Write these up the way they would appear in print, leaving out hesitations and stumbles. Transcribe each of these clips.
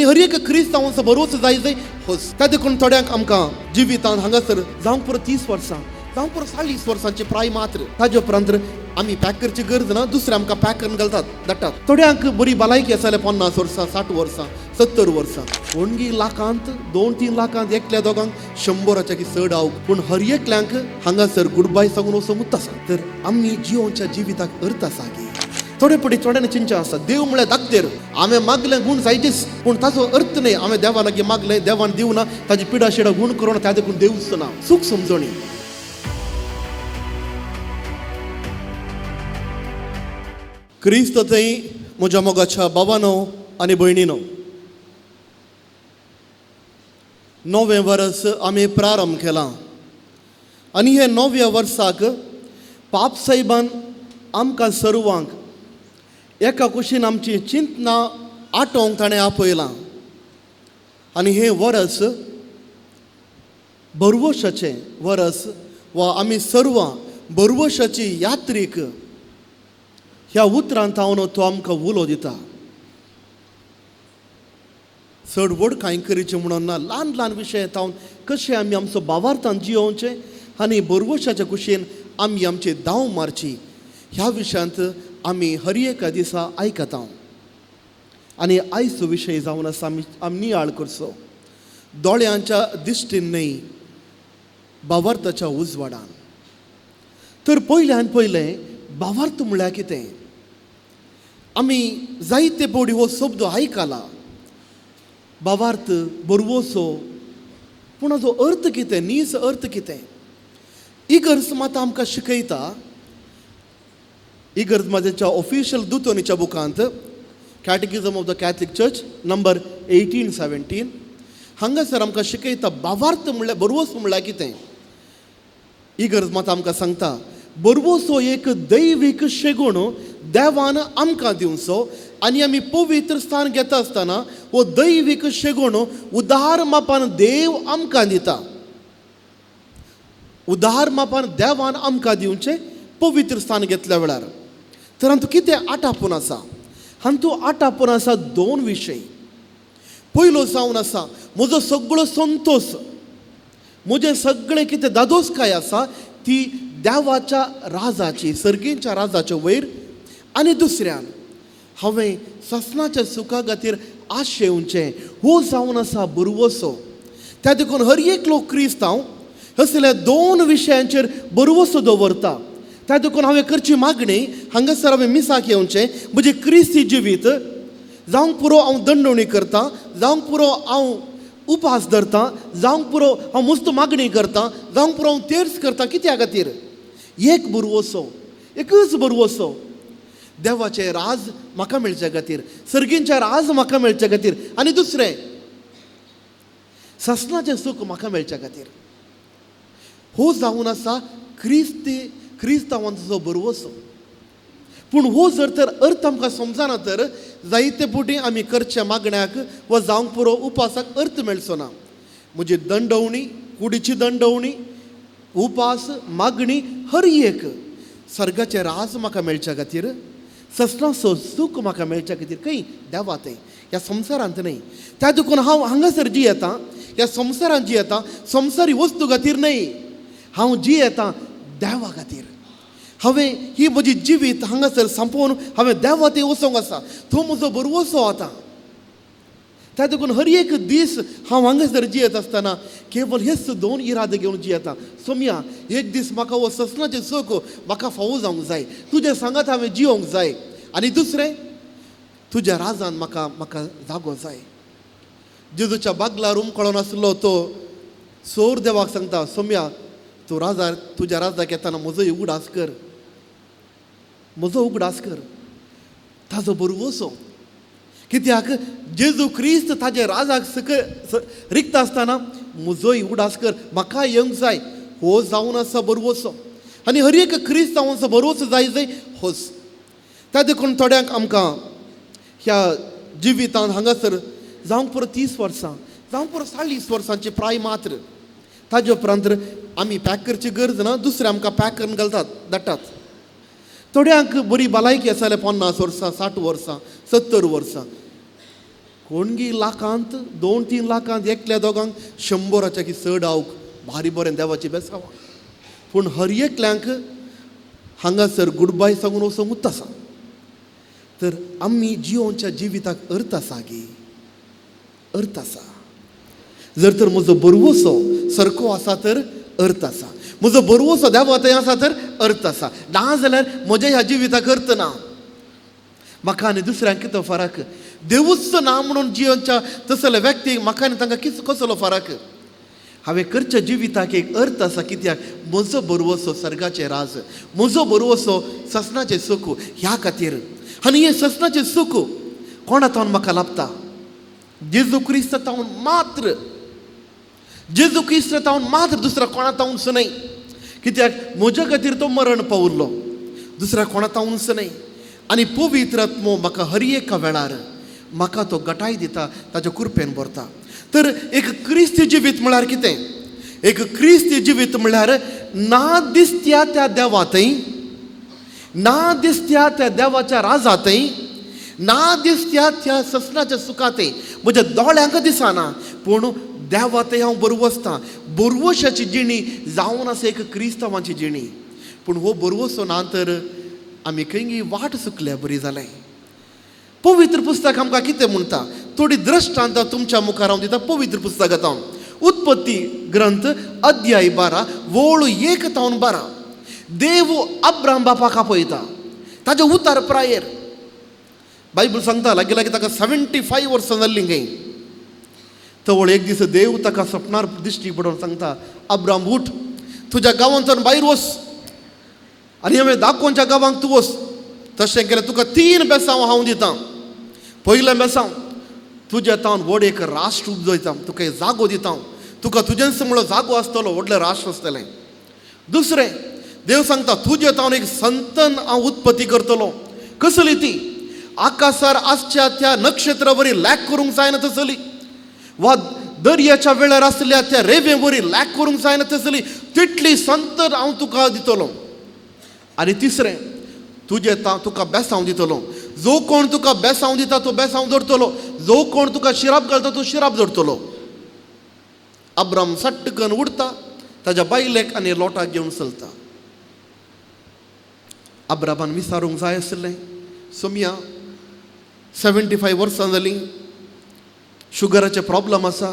हर एक क्रिस्तांवांचो भरोसो जाय होस. त्या देखून थोड्यांक आमकां जिवितांत हांगासर जावंक पुरो 30 वर्सां, जावंक पुरो 40 वर्सांचे प्राय मात्र. ताजे उपरांत आमी पॅक करची गरज ना, दुसरे आमकां पॅक करून घालतात धाडटात. थोड्यांक बरी भलायकी आसा जाल्यार 50 वर्सां, 60 वर्सां, 70 वर्सां. कोणगी लाखांत 2-3 लाखांत एकल्या दोगांक 100 की चड हांव. पूण हर एकल्यांक हांगासर गूड बाय सांगून वचूंक मुद्द आसा. तर आमी जिवोवच्या जिविताक अर्थ आसा गे. थोडे पडी थोड्यांनी चिंचा आसा देव म्हळ्यार दाखतेर हांवें मागलें गूण जायचेच, पूण ताचो अर्थ न्हय हांवें देवा लागीं मागलें देवान दिवना, ताजी पिडा शिडा गूण करून त्या देखून देवच ना. सूख समजणी. क्रिस्त थंय म्हज्या मोगाच्या भावानो आनी भयणीनो, नवें वर्स आमी प्रारंभ केलां आनी हे नव्या वर्साक पाप साहेबान आमकां सर्वांक एका कुशीन आमची चिंतना आटोवंक ताणें आपयलां. आनी हे वर्स बरवशाचें वर्स वा आमी सर्व बरवशाची यात्रेक ह्या उतरांत हांव तो आमकां उलो दिता. चड व्हड कांय करीचें म्हणून ना, ल्हान ल्हान विशय येतावन कशें आमी आमचो भावार्थान जियोवचें आनी बरवशाच्या कुशीन आमी आमची धांव मारची ह्या विशयांत आमी हर एका दिसा आयकता. आनी आयचो विशय जावन आसा आमी नियाळ करचो दोळ्यांच्या दिश्टीन न्हय, भावार्थाच्या उजवाडान. तर पयल्यान पयलें भावार्थ म्हळ्यार कितें? आमी जायते पडी हो शब्द आयकला, भावार्थ, बरवसो. पूण हाचो अर्थ कितें? नीज अर्थ कितें? इगर्ज मात आमकां शिकयता. इगर्ज माझ्या ऑफिशियल दुतोनीच्या बुकांत Catechism of the Catholic Church number 1817 हांगासर आमकां शिकयता भावार्थ म्हणल्यार बरवसो म्हणल्यार कितें. इगर्ज मात आमकां सांगता बरवसो एक दैवीक शेगूण देवान आमकां दिवचो आनी आमी पवित्र स्थान घेता आसतना हो दैवीक शेगूण उदार मापान देव आमकां दिता. उदार मापान देवान आमकां दिवचें पवित्र स्थान घेतल्या वेळार. तर हातूंत कितें आटापून आसा? हातूंत आटापून आसा 2 विशय. पयलो जावन आसा म्हजो सगळो संतोष, म्हजें सगळें कितें दादोसकाय आसा ती देवाच्या राजाची, सर्गेच्या राजाच्या वयर. आनी दुसऱ्यान हांवें ससनाच्या सुखा खातीर आश येवचें हो जावन आसा बरवसो. त्या देखून हर एक लोक क्रिस्तांव असल्या 2 विशयांचेर बरवसो दवरता. त्या देखून हांवें करची मागणी हांगासर हांवें मिसाक येवचें म्हजें क्रिस्ती जिवीत जावंक पुरो हांव दंडवणी करतां, जावंक पुरो हांव उपास धरतां, जावंक पुरो हांव मस्त मागणी करतां, जावंक पुरो हांव तेर्स करतां. कित्या खातीर? एक बरवसो, एकच बरवसो. देवाचें राज म्हाका मेळचे खातीर, सर्गींचें राज म्हाका मेळचे खातीर. आनी दुसरें ससनाचें सूख म्हाका मेळचे खातीर. हो जावन आसा क्रिस्तांवांचो बरवसो. पूण हो जर तर अर्थ आमकां समजना तर जायते पुटी आमी करच्या मागण्याक वा जावंक पुरो उपासाक अर्थ मेळचो ना. म्हजी दंडवणी, कुडीची दंडवणी, उपास, मागणी हर एक सर्गाचें राज म्हाका मेळच्या खातीर, ससनाचो सूख म्हाका मेळच्या खातीर खंय देवा तें ह्या संवसारांत न्हय. त्या देखून हांव हांगासर जी येता ह्या संवसारांत जी येता संवसारी वस्तू खातीर न्हय, हांव जी येता देवा खातीर. हांवें ही म्हजी जिवीत हांगासर संपोवन हांवें देवा थंय वचोंक आसा. तो म्हजो बरवसो आतां. त्या देखून हर एक दीस हांव हांगासर जियेत आसतना केवळ हेच 2 इरादे घेवन जियेता. सोम्या, एक दीस म्हाका हो ससनाचें सूख म्हाका फावो जावंक जाय, तुज्या सांगात हांवें जियोंक जाय. आनी दुसरें, तुज्या राजान म्हाका जागो जाय. जेजूच्या बागला रूम कळोन आसलो तो सोर देवाक सांगता, सोम्या तूं राजार तुज्या राजाक येताना म्हजोय उगडास कर, म्हजो उगडास कर. ताजो बरवसो. कित्याक जेजू क्रिस्त ताजे राजाक रिक्त आसतना म्हजोय उगडास कर, म्हाका येवंक जाय. हो जावन आसा बरवसो. आनी हर एक क्रिस्तांवांचो बरवसो जाय होस. त्या देखून थोड्यांक आमकां ह्या जिवितांत हांगासर जावंक पुरो 30 वर्सां, जावंक पुरो 40 वर्सांचे प्राय मात्र. ताजे उपरांत आमी पॅक करची गरज ना, दुसरे आमकां पॅक करून घालतात धाडटात. थोड्यांक बरी भलायकी आसा जाल्यार 50 वर्सां, 60 वर्सां, 70 वर्सां. कोणगी लाखांत 2-3 लाखांत एकल्या दोगांक 100 की चड हांव भारी बरें देवाची बेसांव. पूण हर एकल्यांक हांगासर गूड बाय सांगून वचोंक उत आसा. तर आमी जिवोवच्या जिविताक अर्थ आसा गे, अर्थ आसा. जर तर म्हजो बरवसो सारको आसा तर अर्थ आसा. म्हजो बरवसो देवा थंय आसा तर अर्थ आसा. ना जाल्यार म्हज्या ह्या जिविताक अर्थ ना. म्हाका आनी दुसऱ्यांक कितें फरक? देवूच ना म्हणून जिवनच्या तसले व्यक्तीक म्हाका आनी तांकां कसलो फरक? हांवें करच्या जिविताक एक अर्थ आसा. कित्याक म्हजो बरवसो सर्गाचें राज, म्हजो बरवसो ससनाचें सूख. ह्या खातीर आनी हें ससनाचें सूख कोणातावन म्हाका लाभता? जेजू क्रिस्तावन मात्र. जेजू क्रिस्तावन मात्र, दुसऱ्या कोणातावनच न्हय. कित्याक म्हज्या खातीर तो मरण पावल्लो, दुसऱ्या कोणातावनच न्हय. आनी पवित्र आत्मो म्हाका हर एका वेळार म्हाका तो गटाय दिता, ताच्या कृपेन भरता. तर एक क्रिस्ती जिवीत म्हळ्यार कितें? एक क्रिस्ती जिवीत म्हळ्यार ना दिसत्या त्या देवातय, ना दिसत्या त्या देवाच्या राजातय, ना दिसत्या त्या ससनाच्या सुखातय म्हज्या दोळ्यांक दिसना, पूण देवातय हांव बरवसतां. बरवशाची जिणी जावन आसा एक क्रिस्तांवांची जिणी. पूण हो बरवसो ना तर आमी खंय वाट चुकल्या बरी जालें. पवित्र पुस्तक आमकां कितें म्हणटा? थोडी दृश्टांत तुमच्या मुखार हांव दिता पवित्र पुस्तकांत. उत्पत्ती ग्रंथ अध्याय 12 वोळ 1 ते 12. देव अब्राम बापाक आपयता ताच्या उतार प्रायेर. बायबल सांगता लागी लागी ताका 75 वर्सां जाल्लीं खंय. तवळ एक दीस देव ताका सपनार दिश्टी पडोवन सांगता, अब्राम उठ, तुज्या गांवांतल्यान भायर वच आनी हांवें दाखोवच्या गांवांक तूं वच. तशें केलें तुका 3 बेसांव हांव दितां. पयलें बेसांव तुज्या तावन व्हड एक राष्ट्र उजयता, तुका एक जागो दिता. तुका तुजें समळो जागो आसतलो, व्हडलें राष्ट्र आसतलें. दुसरें देव सांगता तुज्या तावन एक संतन हांव उत्पत्ती करतलो. कसली ती? आकाशार आसच्या त्या नक्षत्रा बरी लॅक करूंक जायना तसली, वा दर्याच्या वेळार आसल्या त्या रेवे बरी लॅक करूंक जायना तसली तितली संतन हांव तुका दितलो. आनी तिसरें तुजें तुका बेसांव दितलो. जो कोण तुका बेसांव दिता तो बेसांव धरतलो, जो कोण तुका शिराप घालता तो शिराप धरतलो. अब्राम सट्टकन उडता, ताच्या बायलेक आनी लोटाक घेवन चलता. अब्रामान विचारूंक जाय आसलें, सोम्या 75 वर्सां जालीं, शुगराचे प्रॉब्लम आसा,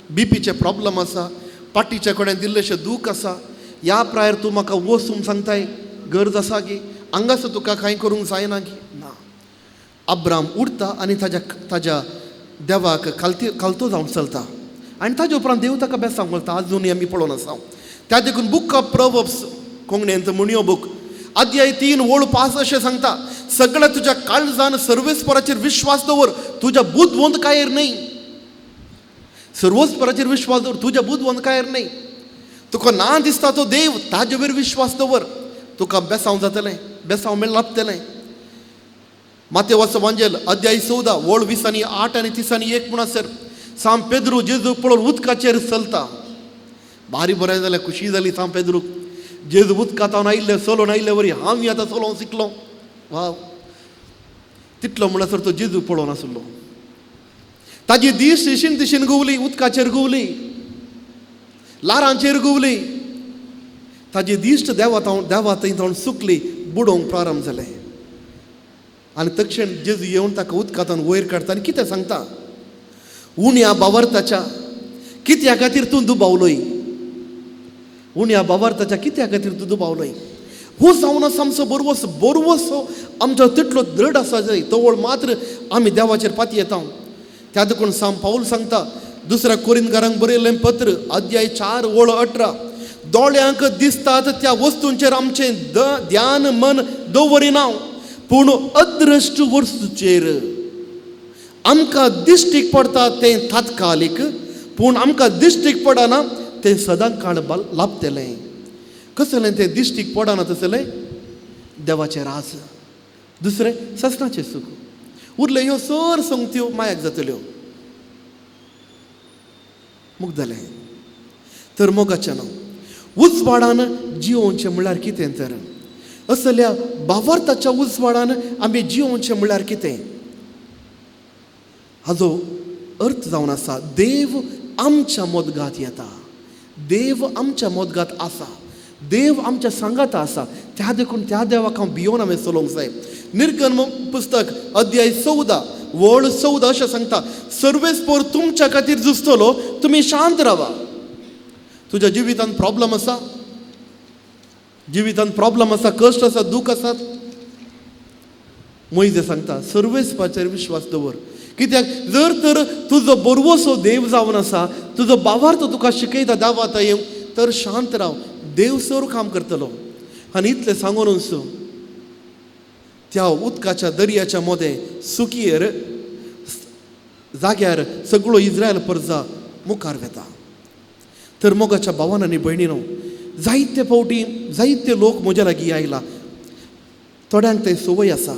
बीपीचे प्रॉब्लम आसा, पाटीच्या कडेन दिल्लेशें दूख आसा, ह्या प्रायर तूं म्हाका वचूंक सांगताय, गरज आसा गे, हांगास तुका कांय करूंक जायना गे. ना. अब्राम उडता आनी ताज्या देवाक खालतो जावन चलता. आनी ताजे उपरांत देव ताका बेसांव घालता. आजुनूय आमी पळोवन आसा. त्या देखून बूक ऑफ प्रोवर्ब्स कोंकणींत म्हणयो बूक अध्याय 3 वोळ 5 अशें सांगता, सगळ्या तुज्या काळजान सर्वेस्पराचेर विश्वास दवर, तुज्या बुद्धवंतकायेर न्हय. सर्वेस्पराचेर विश्वास दवर, तुज्या बुद्धवंतकायेर न्हय. तुका ना दिसता तो देव, ताजे वयर विश्वास दवर, तुका बेसांव जातलें, बेसांव मेळ लाभतलें. मातेवाचो वांजेल अध्याय 14 वोळ 20:8 आनी 30:1 म्हणसर सांत पेद्रू जेजू पळोवन उदकाचेर चलता. भारी बरें जालें, खुशी जाली सांत पेद्रूक. जेजू उदकांतावन आयिल्ले, चलोवन आयिल्ले वरी हांव आतां चलोवंक शिकलो. वाव, तितलो म्हणसर तो जेजू पळोवन आसलो. ताजी दिश दिशीन दिशीन घुंवली, उदकाचेर घुंवली, लारांचेर घुंवली. ताजी दिश्ट देवा थंय थावन सुकली, बुडोवंक प्रारंभ जालें. आनी तक्षण जेजू येवन ताका उदकांतान वयर काडटा आनी कितें सांगता? उण्या बावर्ताच्या कित्या खातीर तूं दुबावलोय? उण्या बावर्ताच्या कित्या खातीर तूं दुबावलोय? हो जावन आसा आमचो बरवसो. बरवसो आमचो तितलो दृढ आसा जंय तवळ मात्र आमी देवाचेर पाती येता. त्या देखून सांत पाऊल सांगता दुसऱ्या कोरिंथकारांक बरयल्लें पत्र अध्याय 4 वोळ 18, दोळ्यांक दिसतात त्या वस्तूंचेर आमचें ध्यान मन दवरिना, पूण अदृश्ट वस्तूचेर आमकां दिश्टीक पडटा तें तात्कालीक, पूण आमकां दिश्टीक पडना तें सदां काळ लाभतलें. कसलें तें दिश्टीक पडना तसलें? देवाचें राज. दुसरें ससनाचें सूख. उरले ह्यो सर संगत्यो मायाक जातल्यो. मुख जालें. तर मोगाचें नांव उजवाडान जिवोवचें म्हळ्यार कितें? तर असल्या भावार्थाच्या उजवाडान आमी जिवोवचें म्हळ्यार कितें? हाजो अर्थ जावन आसा, देव आमच्या मोदगात येता, देव आमच्या मोदगात आसा, देव आमच्या सांगात आसा. त्या देखून त्या देवाक हांव भियोन हांवें चलोवंक जाय. निर्गम पुस्तक अध्याय 14 वळ 14 अशें सांगता, सर्वेस्पोर तुमच्या खातीर झुजतलो, तुमी शांत रावा. तुज्या जिवितांत प्रॉब्लम आसा, जिवितांत प्रॉब्लम आसा, कश्ट आसा, दूख आसात, मोइजे सांगता सर्वेस्पाचेर विश्वास दवर. कित्याक जर तर तुजो बरवसो देव जावन आसा, तुजो भावार्थ तुका शिकयता देवाता येवंक, तर शांत राव, देव सर काम करतलो. आनी इतलें सांगूनच त्या उदकाच्या दर्याच्या मोदें सुकीर जाग्यार सगळो इस्रायल परजा मुखार वेता. तर मोगाच्या भावान आनी भयणीनो, जायते फावटी जायते लोक म्हज्या लागीं आयला. थोड्यांक ते संवय आसा,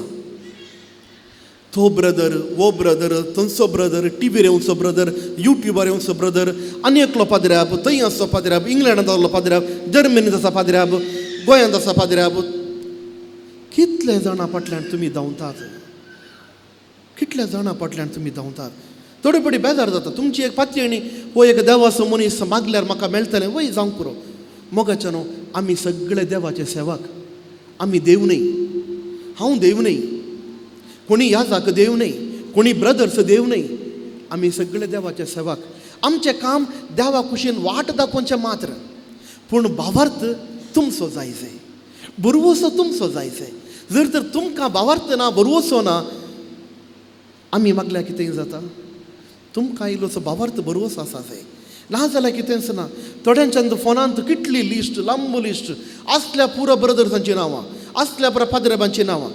तो ब्रदर, वो ब्रदर, थंयचो ब्रदर, टीव्हीर येवचो ब्रदर, युट्यूबार येवचो ब्रदर, आनी एकलो पाद्र्याब, थंय आसचो पाद्र्याब, इंग्लंडांत आसलो पाद्र्याब, जर्मनींत आसा पाद्र्याब, गोंयांत आसा पाद्र्याब. कितले जाणां फाटल्यान तुमी धांवतात, कितल्या जाणां फाटल्यान तुमी धांवतात. थोडे फावटी बेजार जाता. तुमची एक पातयणी, हो एक देवाचो मनीस मागल्यार म्हाका मेळटलें, वय जावंक पुरो. मोगाच्या न्हू, आमी सगळे देवाचे सेवक. आमी देव न्ही, हांव देव न्ही, कोणी याजक देव न्ही, कोणी ब्रदर्स देव न्ही, आमी सगळे देवाचे सेवक. आमचें काम देवा कुशीन वाट दाखोवचें मात्र. पूण भावार्थ तुमचो जाय जाय, बरवसो तुमचो जाय जाय. जर तर तुमकां भावार्थ ना, बरवसो ना, आमी मागल्यार कितें जाता? तुमकां इल्लोसो भावार्थ बरवसो आसा जाय, ना जाल्यार कितेंच ना. थोड्यांच्यान फोनांत कितली लिस्ट, लांब लिस्ट, असल्या पुरो ब्रदर्सांची नांवां, असल्या पुरो पाद्रेबांची नांवां,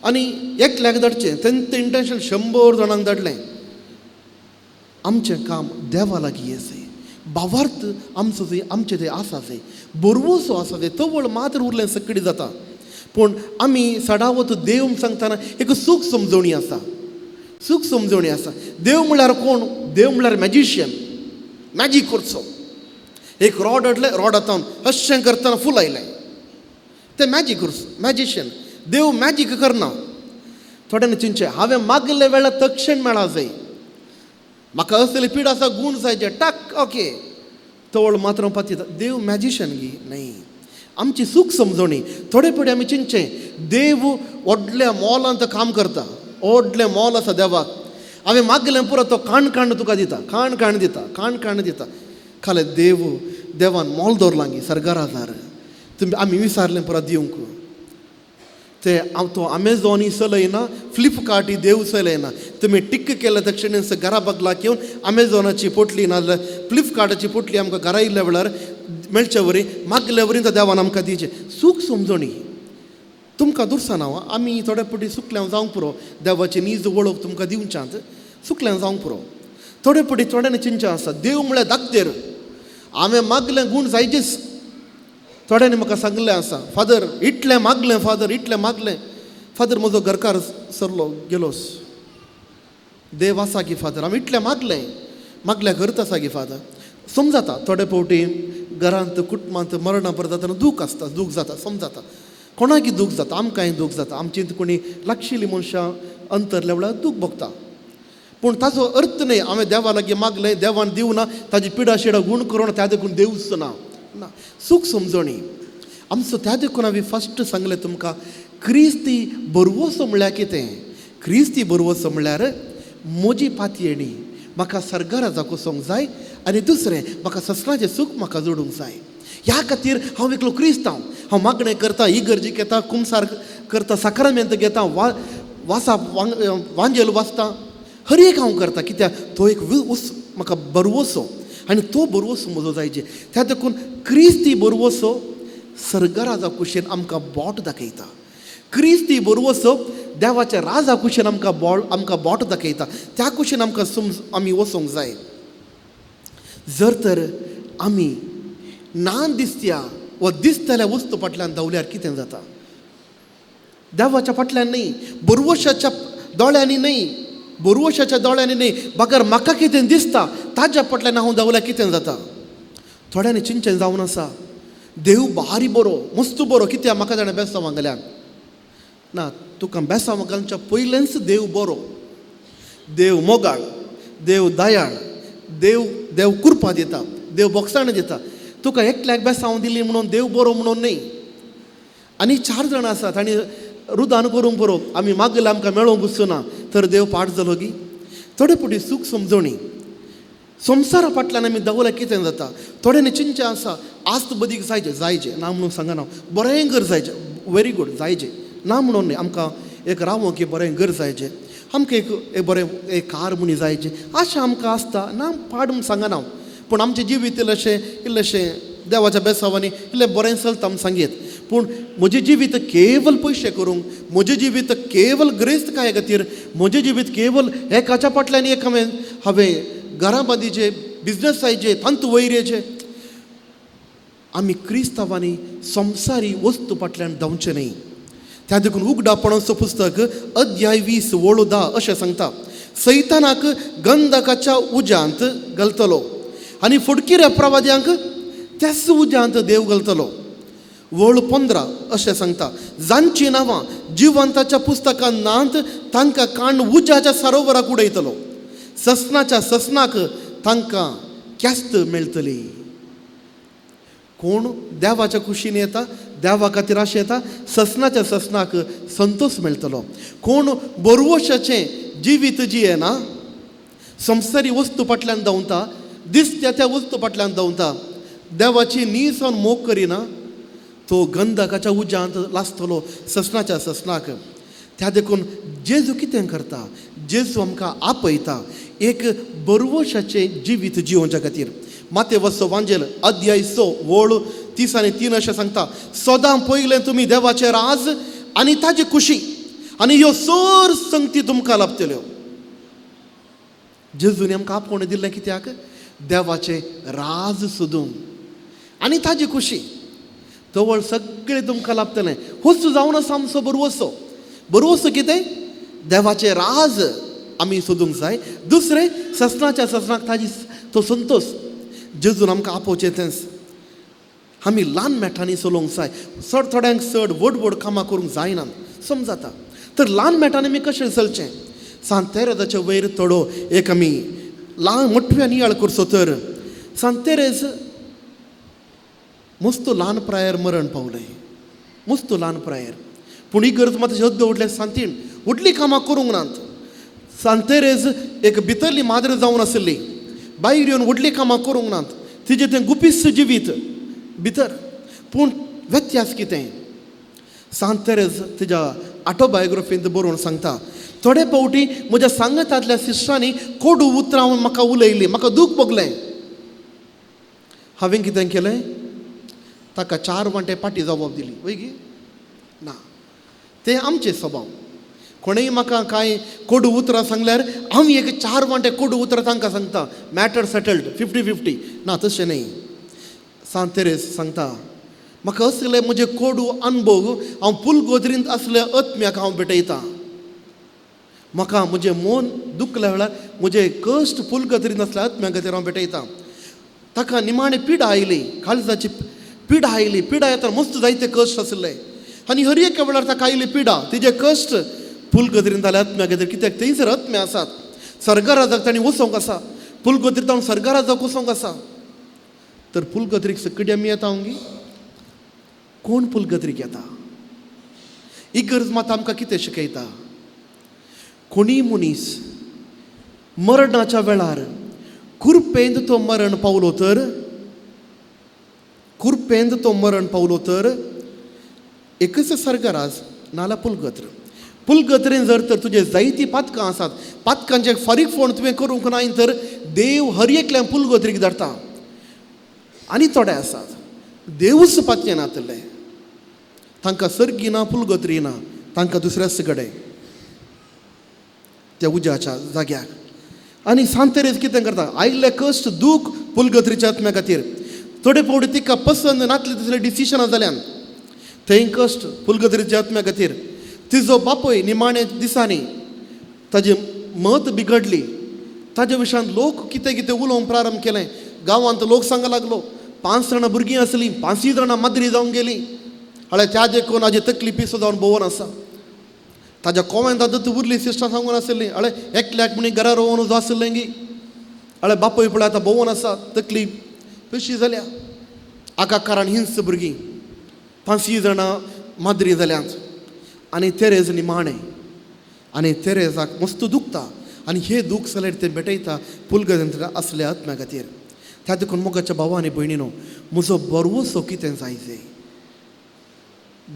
आनी एकल्याक धाडचें, तेंचें इंटेंशन 100 जाणांक धाडलें. आमचें काम देवा लागीं येसय, भावार्थ आमचो जंय आमचें थंय आसा जाय, बरवसो आसा जाय, तवळ मात्र उरलें सकडी जाता. पूण आमी सडावत देव सांगतना एक सूख समजोवणी आसा, सूख समजोवणी आसा. देव म्हळ्यार कोण? देव म्हळ्यार मॅजिशियन, मॅजीक करचो. एक रॉड हाडलें, रॉड आतां अशें करतना फूल आयलें, तें मॅजीक करचो, मॅजिशियन. देव मॅजीक करना. थोड्यांनी चिंतचें, हांवें मागले वेळार तक्षण मेळा जाय, म्हाका असले पीड आसा, गूण जायचे, टाक ओके, तवळ मात्र पातयता. देव मॅजिशियन गी न्ही. आमची सूख समजोवणी. थोडे फावटी आमी चिंतचें, देव व्हडल्या मॉलांत काम करता, व्हडलें मॉल आसा देवाक, हांवें मागलें पुरो तो काण तुका दिता, काण दिता. खाले देवान मॉल दवरलां गी सरकाराजार, तुमी आमी विचारलें पुरो दिवंक. ते तो अमेझॉन ही चलयना, फ्लिपकार्ट ही देव चलयना. तुमी टिक्क केल्या तक्षण घरा बगलाक येवन अमेझॉनाची पोटली नाजाल्यार फ्लिपकार्टाची पोटली आमकां घरा येयल्या वेळार मेळच्या वरी, मागल्या वरी तो देवान आमकां दिवचें. सूख समजोणी तुमकां दुरसां नांव. आमी थोडे फावटी सुकल्यां जावंक पुरो, देवाची नीज वळख तुमकां दिवच्यांत, सुकल्यां जावंक पुरो. थोडे फावटी थोड्यांनी चिंतचें आसा, देव म्हळ्यार दाखतेर, हांवें मागलें गूण जायचेच. थोड्यांनी म्हाका सांगलें आसा, फादर इतलें मागलें, फादर इतलें मागलें. फादर म्हजो घरकार सरलो गेलोस, देव आसा गी फादर, हांवें इतलें मागल्या करत आसा गी फादर. समजाता थोडे फावटी घरांत कुटुंबांत मरणां पडटा दूख आसता, दूख जाता, समजाता. कोणाकय दूख जाता, आमकांय दूख जाता, आमची कोणी लागशिल्लीं मनशां अंतरल्या वेळार दूख भोगता. पूण ताचो अर्थ न्ही हांवें देवा लागीं मागलें, देवान दिवना, ताजी पिडा शिडा गूण करून त्या देखून देवच ना. ना, सूख समजोणी आमचो. त्या देखून हांवें फस्ट सांगलें तुमकां, क्रिस्ती बरवसो म्हळ्यार कितें? क्रिस्ती बरवसो म्हळ्यार म्हजी पातयेणी म्हाका सर्गारा जाकोसोंक जाय, आनी दुसरें म्हाका ससणाचें सूख म्हाका जोडूंक जाय. ह्या खातीर हांव एकलो क्रिस्तांव. हांव मागणें करता, इगर्जेक येता, कुमसार करता, साक्रामेंत घेता, वासा वांजेल वाचता, हर एक हांव करता. कित्याक तो एक म्हाका बरवसो, आनी तो बरवसो म्हजो जायचे. त्या देखून क्रिस्ती बरवसो सर्गराजा कुशीन आमकां बोट दाखयता. क्रिस्ती बरवसो देवाच्या राजा कुशीन आमकां बोट दाखयता. त्या कुशीन आमकां आमी वचोंक जाय. जर तर आमी ना दिसत्या वा दिसतल्या वस्तू फाटल्यान धांवल्यार कितें जाता? देवाच्या फाटल्यान न्ही, बरवशाच्या दोळ्यांनी न्ही, बरवशाच्या दोळ्यांनी न्ही, बगर म्हाका कितें दिसता ताच्या फाटल्यान हांव धांवल्यार कितें जाता? थोड्यांनी चिंतचें जावन आसा, देव भारी बरो, मस्त बरो, कित्याक म्हाका जाणा बेसांव घाल्याक ना. तुका बेसांव घालच्या पयलेंच देव बरो, देव मोगाळ, देव दयाळ, देव देव कृपा दिता, देव बोगसाण दिता. तुका एकल्याक बेसांव दिली म्हणून देव बरो म्हणून न्ही. आनी 4 जाण आसात आनी रुदान करूंक बरोवप आमी मागले आमकां मेळोंक वचना तर देव पाड जालो गी. थोडे पुटी सूख समजोणी संवसारा फाटल्यान आमी दवरल्यार कितें जाता. थोड्यांनी चिंचे आसा आस्त बदीक जायचे ना म्हणून सांगना, बरें घर जायचें, व्हेरी गूड जायचें ना म्हणून न्ही. आमकां एक रावोंक की बरें घर जायचें, आमकां एक बरें एक कार मुनी जायचें अशें आमकां आसता ना पाड म्हूण सांगना. पूण आमचें जिवीत इल्लेशें देवाच्या बेसांवांनी इल्लें बरें चलता म्हूण सांगीत. पूण म्हजें जिवीत केवल पयशे करूंक, म्हजें जिवीत केवल ग्रेस्त खातीर, म्हजें जिवीत केवल एकाच्या फाटल्यान एक हांवें घरां बांदीचे, बिजनस जायचे, तंत वैरेचे. आमी क्रिस्तांवांनी संवसारी वस्तू फाटल्यान धांवचे न्ही. त्या देखून उगडापणाचो पुस्तक अध्याय 20 वळू 10 अशें सांगता, सैतानाक गंधकाच्या उज्यांत घालतलो आनी फुडकिऱ्या प्रवाद्यांक त्याच उज्यांत देव घालतलो. वळू 15 अशें सांगता, जांची नांवां जिवंताच्या पुस्तकांत नात तांकां काण उज्याच्या सरोवराक उडयतलो. ससनाच्या ससनाक तांकां क्यास्त मेळटली. कोण देवाच्या कुशीन येता, देवा खातीर आशे येता, ससनाच्या ससनाक संतोष मेळटलो. कोण बरवशाचें जिवीत जियेना, संवसारी वस्तू फाटल्यान धांवता, दिसत्या त्या वस्तू फाटल्यान धांवता, देवाची नीसन मोग करिना, तो गंधकाच्या उज्यांत लासतलो ससनाच्या ससनाक. त्या देखून जेजू कितें करता, जेजू आमकां आपयता एक बरवशाचें जिवीत जिवोवच्या खातीर. माते वांजेल अध्याय 6 वळ 30 आनी 3 अशें सांगता, सदां पयलें तुमी देवाचें राज आनी ताजी खुशी आनी ह्यो सर संगती तुमकां लाभतल्यो. जेजून आमकां आपोवणें दिल्लें कित्याक, देवाचें राज सोदूंक आनी ताजी खुशी तवळ सगळें तुमकां लाभतलें. वस्तू जावन आसा आमचो बरवसो कितें, देवाचें राज आमी सोदूंक जाय. दुसरें ससनाच्या ससनाक ताजी तो संतोष जेजून आमकां आपोवचें तेंच. आमी ल्हान मेठांनी चलोवंक जाय. थोड्यांक चड व्हड कामां करूंक जायना समजता. तर ल्हान मेठांनी आमी कशें चलचें. सांतेरेजाच्या वयर थोडो एक आमी ल्हान मोठ्या नियाळ करचो तर सांतेरेज मस्तो ल्हान प्रायर मरण पावलें, मस्तो ल्हान प्रायर. पूण ही गरज मात हद्द उठल्या सांतीण व्हडलीं कामां करूंक नात. सांतेरेज एक भितरली माद्र जावन आसली, भायर येवन व्हडलीं कामां करूंक नात. तिजें तें गुपिस्त जिवीत भितर. पूण व्यत्यास कितें, सांतेरेज तिच्या ऑटोबायोग्राफींत बरोवन सांगता, थोडे फावटी म्हज्या सांगतांतल्या शिश्यांनी कोडू उतरावन म्हाका उलयलीं, म्हाका दूख भोगलें. हांवें कितें केलें, ताका 4 वांटे पाटी जबाब दिली. वय गे ना, ते आमचे स्वभाव. कोणेंय म्हाका कांय कोडू उतरां सांगल्यार हांव एक 4 वांटे कोडू उतरां तांकां सांगता, मॅटर सेटल्ड 50-50. ना, तशें न्ही. सांतेरेज सांगता, म्हाका असले म्हजे कोडू अनुभव हांव पुलगोद्रींत असल्या आत्म्याक हांव भेटयतां. म्हाका म्हजें मन दुखल्या वेळार म्हजे कश्ट पुलगोद्रींत असल्या आत्म्या खातीर हांव भेटयतां. ताका निमाणे पीड आयली, काळजाची पीड आयली. पीडा येता मस्त जायते कश्ट आसले आनी हर एका वेळार ताका आयली पिडा. तिजे कश्ट पुलगोद्रींत जाल्या आत्म्या खातीर. कित्याक थंयसर आत्म्या आसात. सर्गराजाक तांणी वचोंक आसा, पुलगोद्रींत हांव सर्गराजाक वचोंक आसा. तर पुलगोद्रीक सकडी आमी येता ओंगी, कोण पुलगोद्रीक येता. ही गरज मात आमकां कितें शिकयता, कोणीय मनीस मरणाच्या वेळार कुरपेंत तो मरण पावलो तर, कुरपेंत तो मरण पावलो तर एकच सर्गराज नाल्या पुलगोत्र. पुलगोत्रेन जर तर तुजे जायतीं पातकां आसात, पातकांचे फारीक फोण तुवें करूंक ना तर देव हर एकल्यान पुलगोत्रीक धरता. आनी थोडे आसात देवूच पातयें नातले, तांकां सर्गी ना, पुलगोत्री ना, तांकां दुसऱ्याच कडेन त्या उज्याच्या जाग्यार. आनी सांतेरेज कितें करता, आयिल्ले कश्ट दूख पुलगोत्रीच्या आत्म्या खातीर. थोडे फावटी तिका पसंद नातले तसले डिसिशनां जाल्यान थंय कश्ट पुलगोत्रीच्या आत्म्या खातीर. तिजो बापूय निमाणे दिसांनी ताजी मत बिगडली. ताजे विशयान लोक कितें कितें उलोवंक प्रारंभ केलें. गांवांत लोक सांगूंक लागलो 5 जाणां भुरगीं आसलीं, 5 जाणां माद्री जावन गेलीं. हळे त्या देखून हाजे तकलिपी सुद्दां जावन भोंवून आसा. ताज्या कोव्यांत आतां उरली सिस्टां सांगून आसलीं, हळे एकल्याक म्हणी घरा रोवन जो आसलें गी अळे बापूय पळय आतां भोंवून आसा तकली कशी जाल्या हाका कारण हिंस भुरगीं 5 जाणां माद्री जाल्यांत आनी तेरेज निमाणें आनी तेरेजाक मस्त दुखता आनी हे दूख जाल्यार ते भेटयता पुलगंज असल्या आत्म्या खातीर. त्या देखून मोगाच्या भावा आनी भयणीनो, म्हजो बरवसो कितें जायचे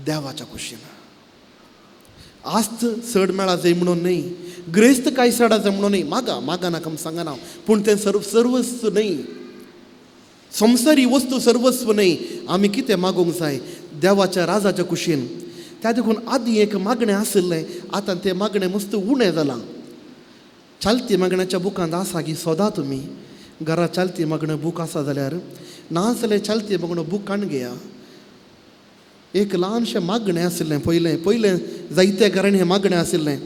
देवाच्या कुशीन. आस्त चड मेळा जाय म्हणून न्ही, ग्रेस्त कांय चडा जाय म्हणून न्ही, मागा नाका सांगना, पूण तें सर्वस्व न्ही, संवसारी वस्तू सर्वस्व न्ही. आमी कितें मागोंक जाय देवाच्या राजाच्या कुशीन. त्या देखून आदीं एक मागणें आशिल्लें, आतां तें मागणें मस्त उणें जालां. चालती मागण्याच्या बुकांत आसा की सोदा तुमी घरा चालती मागणो बूक आसा जाल्यार ना जाल्यार चालती मागणो बूक काण घेया. एक ल्हानशें मागणें आशिल्लें पयलें जायत्या घरांनी हें मागणें आशिल्लें.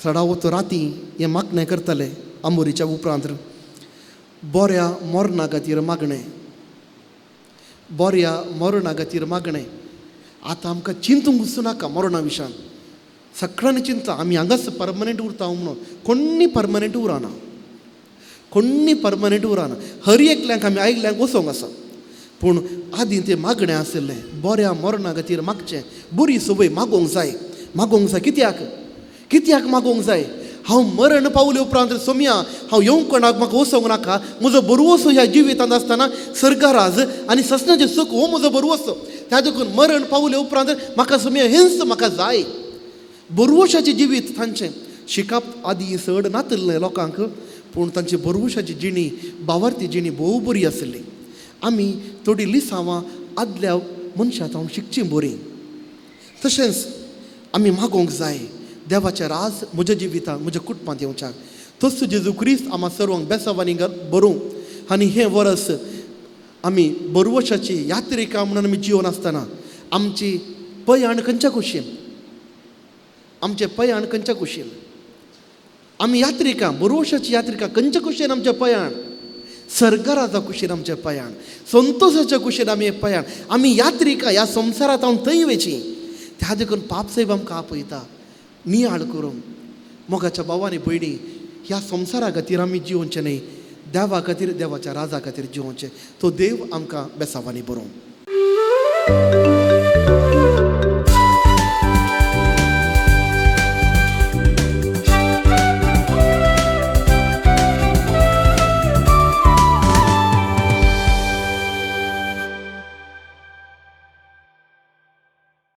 सडावतो रातीं हें मागणें करताले आंबोरीच्या उपरांत. बऱ्या मोरणा खातीर मागणें, बऱ्या मरणा खातीर मागणें. आतां आमकां चिंतूंक वचूं नाका मरणा विशयान. सगळ्यांनी चिंता आमी हांगाच परमनंट उरता म्हणून. कोणी परमनंट उरना, कोणी परमनंट उरना. हर एकल्यांक आमी आयकल्यांक वचोंक आसा. पूण आदीं तें मागणें आशिल्लें बऱ्या मरणा खातीर मागचें. बरी सवय मागोंक जाय. कित्याक मागोंक जाय? हांव मरण पावले उपरांत सोम्या हांव येवंक कोणाक म्हाका वचोंक नाका. म्हजो बरवसो ह्या जिवितांत आसतना सर्गाराज आनी ससनाचें सूख हो म्हजो बरवसो. त्या देखून मरण पावले उपरांत म्हाका सोम्या हेंच म्हाका जाय. बरवशाचें जिवीत तांचें शिकप आदीं चड नातिल्लें लोकांक, पूण तांची बरवशाची जिणी भावार्थी जिणी भोव बरी आसली. आमी थोडीं लिसांवां आदल्या मनशांत हांव शिकचीं बरीं. तशेंच आमी मागोंक जाय देवाचें राज म्हज्या जिवितांत म्हज्या कुटुंबांत येवच्याक. तोच जेजू क्रिस्त आम्हा सर्वांक बेसावांनी बरोवंक आनी हें वर्स आमी बरवशाची यात्रिका म्हणून आमी जिवन आसतना आमची पयाण खंयच्या कुशीन, आमचें पयाण खंयच्या कुशीन. आमी यात्रिका बरवशाची यात्रिका खंयच्या कुशीन आमचें पयाण? सर्गराजा कुशीन आमचें पयाण, संतोशाच्या कुशीन आमी हें पयाण. आमी यात्रिका ह्या संवसारांत हांव थंय वेची. त्या देखून पापसाहेब आमकां आपयता नियाळ करूंक. मोगाच्या भावांनी भयणी, ह्या संवसारा खातीर आमी जिवोवचें न्ही, देवा खातीर देवाच्या राजा खातीर जिवोवचें. तो देव आमकां बेसावांनी बरोवं.